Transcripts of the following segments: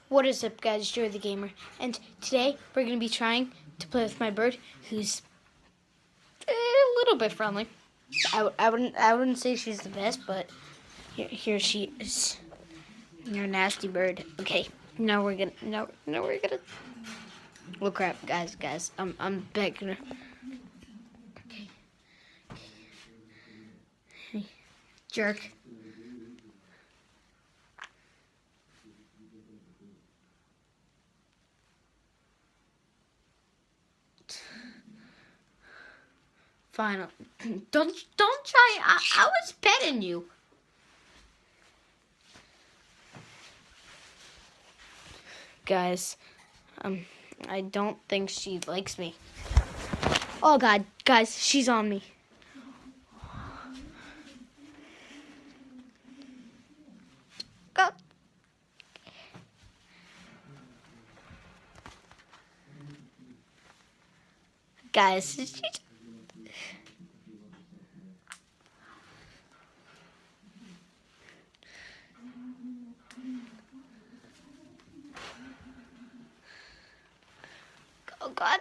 What is up, guys? Joey the Gamer, and today we're going to be trying to play with my bird, who's a little bit friendly. I wouldn't say she's the best, but here she is. You're a nasty bird. Okay, now we're gonna Oh crap, guys, I'm begging her. Okay, hey, jerk. Fine. Don't try. I was petting you. Guys, I don't think she likes me. Oh God, guys, she's on me. Go. Guys, she's... Oh God.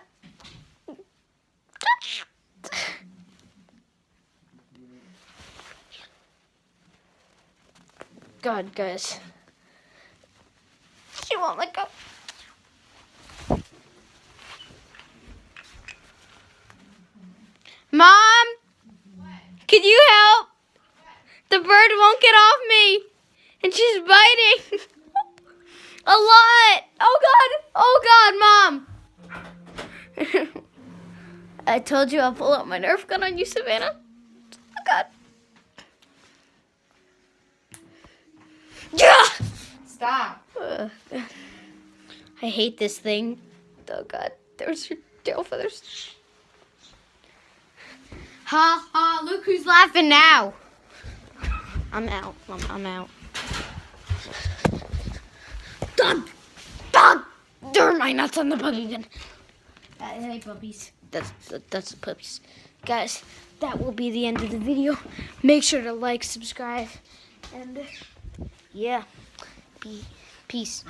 God, guys. She won't let go. Mom! What? Can you help? The bird won't get off me. And she's biting. A lot. Oh God, Mom. I told you I'll pull out my Nerf gun on you, Savannah. Oh God. Yeah! Stop. I hate this thing. Oh God, there's your tail feathers. Ha ha, look who's laughing now. I'm out. I'm out. Dog! Darn my nuts on the bug again. Hey, puppies. That's the puppies. Guys, that will be the end of the video. Make sure to like, subscribe, and yeah, peace.